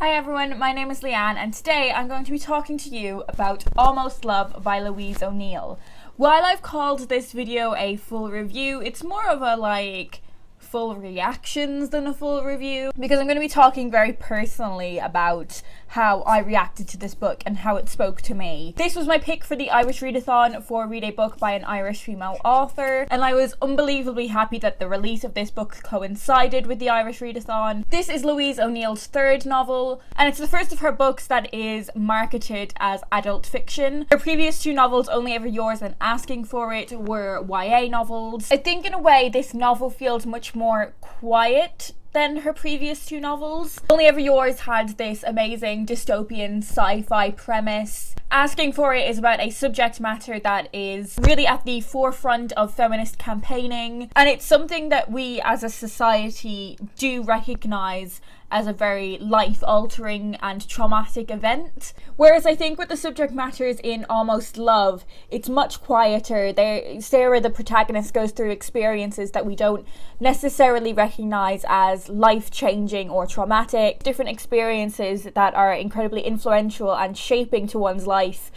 Hi everyone, my name is Leanne and today I'm going to be talking to you about Almost Love by Louise O'Neill. While I've called this video a full review, it's more of a full reactions than a full review because I'm going to be talking very personally about how I reacted to this book and how it spoke to me. This was my pick for the Irish Readathon for Read a Book by an Irish female author, and I was unbelievably happy that the release of this book coincided with the Irish Readathon. This is Louise O'Neill's third novel, and it's the first of her books that is marketed as adult fiction. Her previous two novels, Only Ever Yours and Asking for It, were YA novels. I think in a way this novel feels much more quiet than her previous two novels. Only Ever Yours had this amazing dystopian sci-fi premise. Asking for It is about a subject matter that is really at the forefront of feminist campaigning, and it's something that we as a society do recognise as a very life-altering and traumatic event. Whereas I think with the subject matters in Almost Love, it's much quieter. Sarah, the protagonist, goes through experiences that we don't necessarily recognise as life-changing or traumatic. Different experiences that are incredibly influential and shaping to one's life,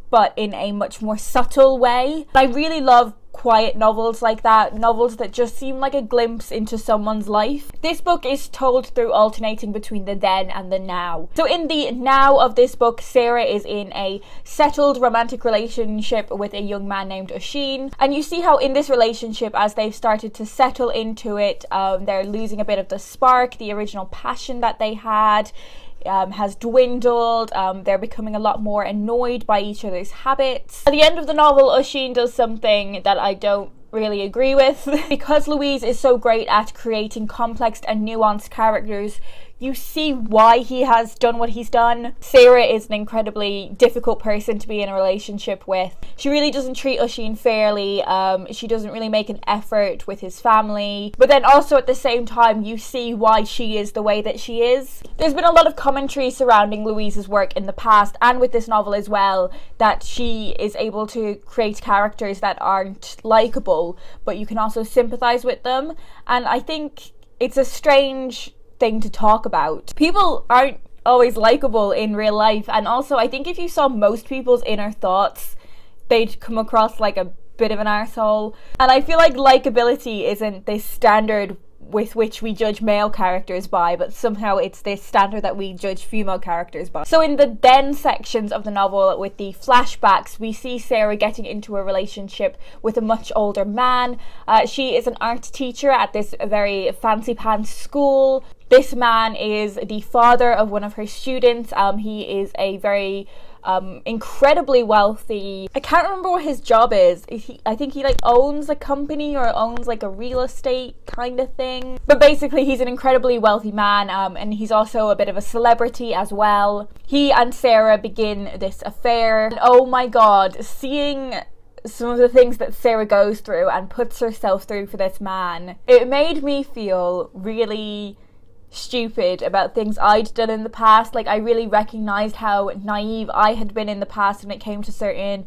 but in a much more subtle way. I really love quiet novels like that, novels that just seem like a glimpse into someone's life. This book is told through alternating between the then and the now. So in the now of this book, Sarah is in a settled romantic relationship with a young man named Oisin, and you see how in this relationship, as they've started to settle into it, they're losing a bit of the spark, the original passion that they had. Has dwindled. They're becoming a lot more annoyed by each other's habits. At the end of the novel, Oisin does something that I don't really agree with. Because Louise is so great at creating complex and nuanced characters, you see why he has done what he's done. Sarah is an incredibly difficult person to be in a relationship with. She really doesn't treat Oisin fairly. She doesn't really make an effort with his family. But then also at the same time, you see why she is the way that she is. There's been a lot of commentary surrounding Louise's work in the past, and with this novel as well, that she is able to create characters that aren't likeable, but you can also sympathise with them. And I think it's a strange thing to talk about. People aren't always likable in real life, and also I think if you saw most people's inner thoughts, they'd come across like a bit of an arsehole. And I feel like likability isn't this standard with which we judge male characters by, but somehow it's this standard that we judge female characters by. So in the then sections of the novel with the flashbacks, we see Sarah getting into a relationship with a much older man. She is an art teacher at this very fancy pants school. This man is the father of one of her students. He is a very incredibly wealthy. I can't remember what his job is. I think he owns a company or owns a real estate kind of thing. But basically he's an incredibly wealthy man, and he's also a bit of a celebrity as well. He and Sarah begin this affair. And oh my god, seeing some of the things that Sarah goes through and puts herself through for this man, it made me feel really stupid about things I'd done in the past. I really recognised how naive I had been in the past when it came to certain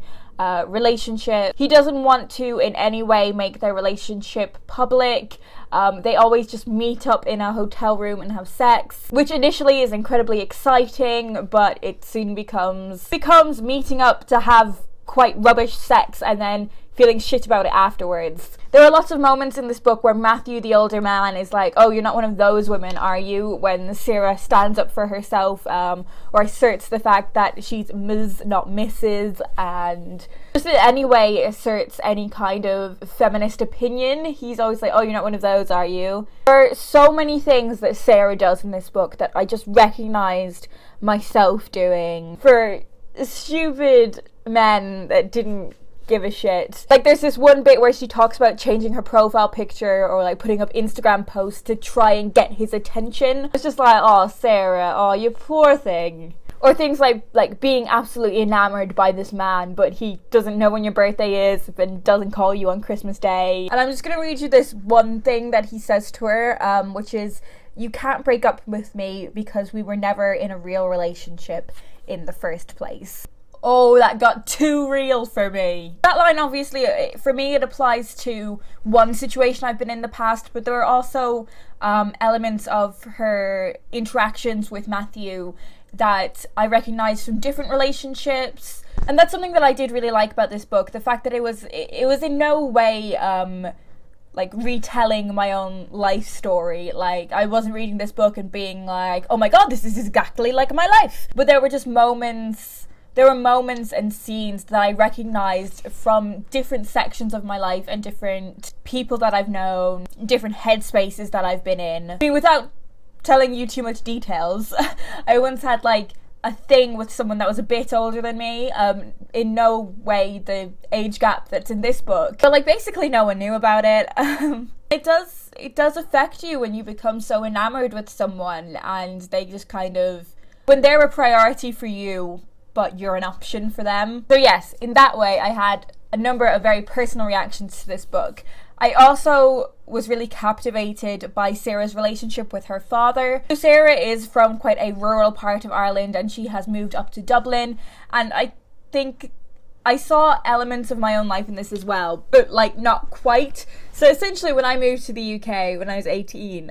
relationships. He doesn't want to in any way make their relationship public. They always just meet up in a hotel room and have sex, which initially is incredibly exciting, but it soon becomes meeting up to have quite rubbish sex and then feeling shit about it afterwards. There are lots of moments in this book where Matthew, the older man, is like, oh, you're not one of those women, are you? When Sarah stands up for herself, or asserts the fact that she's Ms., not Mrs., and just in any way asserts any kind of feminist opinion, he's always like, oh, you're not one of those, are you? There are so many things that Sarah does in this book that I just recognised myself doing for stupid men that didn't give a shit. There's this one bit where she talks about changing her profile picture or putting up Instagram posts to try and get his attention. It's just oh, Sarah, oh, you poor thing. Or things like being absolutely enamored by this man, but he doesn't know when your birthday is and doesn't call you on Christmas Day. And I'm just gonna read you this one thing that he says to her, which is, you can't break up with me because we were never in a real relationship in the first place. oh, that got too real for me. That line, obviously, for me, it applies to one situation I've been in the past, but there are also elements of her interactions with Matthew that I recognise from different relationships. And that's something that I did really like about this book, the fact that it was in no way like retelling my own life story. Like, I wasn't reading this book and being like, oh my god, this is exactly like my life. But there were moments and scenes that I recognised from different sections of my life and different people that I've known, different headspaces that I've been in. I mean, without telling you too much details, I once had like a thing with someone that was a bit older than me, in no way the age gap that's in this book, but like basically no one knew about it. It does affect you when you become so enamored with someone and they just kind of, when they're a priority for you but you're an option for them. So yes, in that way I had a number of very personal reactions to this book. I also was really captivated by Sarah's relationship with her father. So Sarah is from quite a rural part of Ireland and she has moved up to Dublin, and I think I saw elements of my own life in this as well, but like not quite. So essentially when I moved to the UK when I was 18,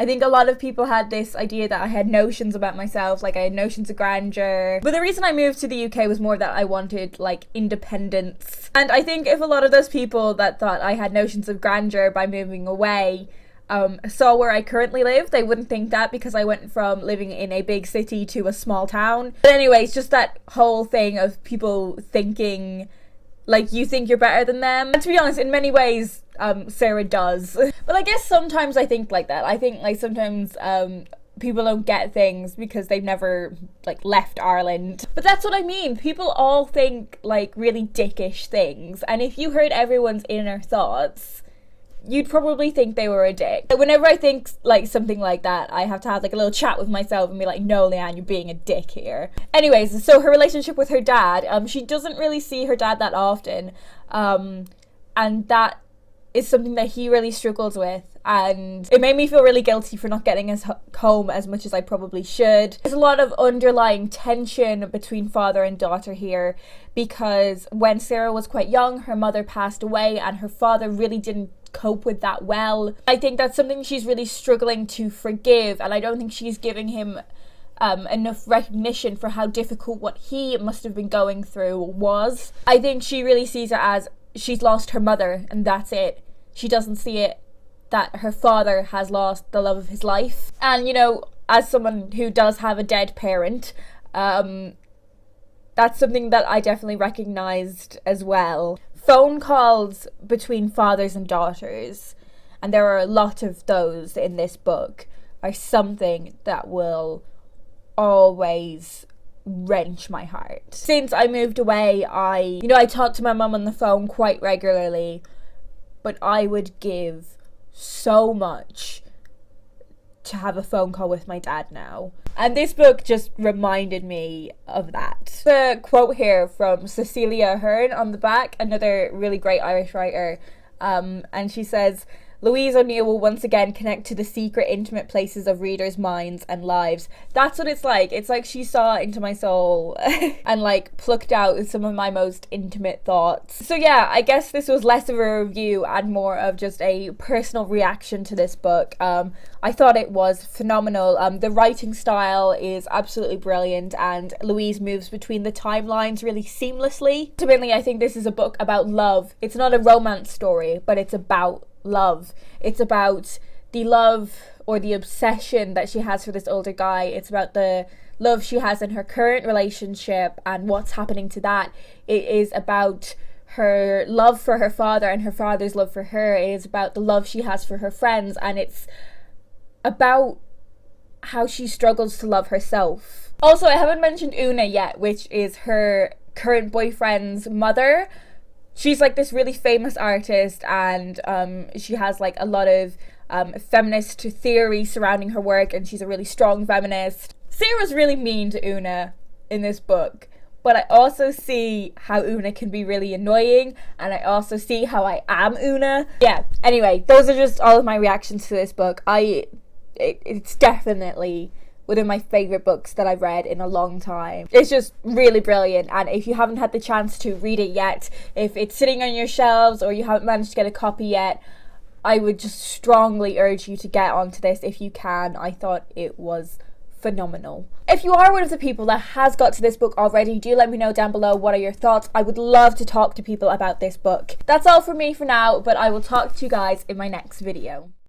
I think a lot of people had this idea that I had notions about myself, like I had notions of grandeur. But the reason I moved to the UK was more that I wanted like independence. And I think if a lot of those people that thought I had notions of grandeur by moving away saw where I currently live, they wouldn't think that, because I went from living in a big city to a small town. But anyway, it's just that whole thing of people thinking like you think you're better than them. And to be honest, in many ways, Sarah does. But I guess sometimes I think like that. I think like sometimes people don't get things because they've never like left Ireland. But that's what I mean. People all think like really dickish things. And if you heard everyone's inner thoughts, you'd probably think they were a dick. But whenever I think like something like that, I have to have like a little chat with myself and be like, no, Leanne, you're being a dick here. Anyways, so her relationship with her dad, she doesn't really see her dad that often. And that is something that he really struggles with, and it made me feel really guilty for not getting us home as much as I probably should. There's a lot of underlying tension between father and daughter here, because when Sarah was quite young, her mother passed away and her father really didn't cope with that well. I think that's something she's really struggling to forgive, and I don't think she's giving him enough recognition for how difficult what he must have been going through was. I think she really sees it as she's lost her mother and that's it. She doesn't see it that her father has lost the love of his life. And you know, as someone who does have a dead parent, that's something that I definitely recognised as well. Phone calls between fathers and daughters, and there are a lot of those in this book, are something that will always wrench my heart. Since I moved away, I talk to my mum on the phone quite regularly, but I would give so much to have a phone call with my dad now. And this book just reminded me of that. The quote here from Cecilia Ahern on the back, another really great Irish writer, and she says, Louise O'Neill will once again connect to the secret, intimate places of readers' minds and lives. That's what it's like. It's like she saw into my soul and like plucked out some of my most intimate thoughts. So yeah, I guess this was less of a review and more of just a personal reaction to this book. I thought it was phenomenal. The writing style is absolutely brilliant, and Louise moves between the timelines really seamlessly. Ultimately, I think this is a book about love. It's not a romance story, but it's about love. It's about the love or the obsession that she has for this older guy. It's about the love she has in her current relationship and what's happening to that. It is about her love for her father and her father's love for her. It is about the love she has for her friends, and it's about how she struggles to love herself. Also, I haven't mentioned Una yet, which is her current boyfriend's mother. She's like this really famous artist, and she has like a lot of feminist theory surrounding her work, and she's a really strong feminist. Sarah's really mean to Una in this book, but I also see how Una can be really annoying, and I also see how I am Una. Yeah, anyway, those are just all of my reactions to this book. It's definitely one of my favourite books that I've read in a long time. It's just really brilliant, and if you haven't had the chance to read it yet, if it's sitting on your shelves or you haven't managed to get a copy yet, I would just strongly urge you to get onto this if you can. I thought it was phenomenal. If you are one of the people that has got to this book already, do let me know down below what are your thoughts. I would love to talk to people about this book. That's all from me for now, but I will talk to you guys in my next video.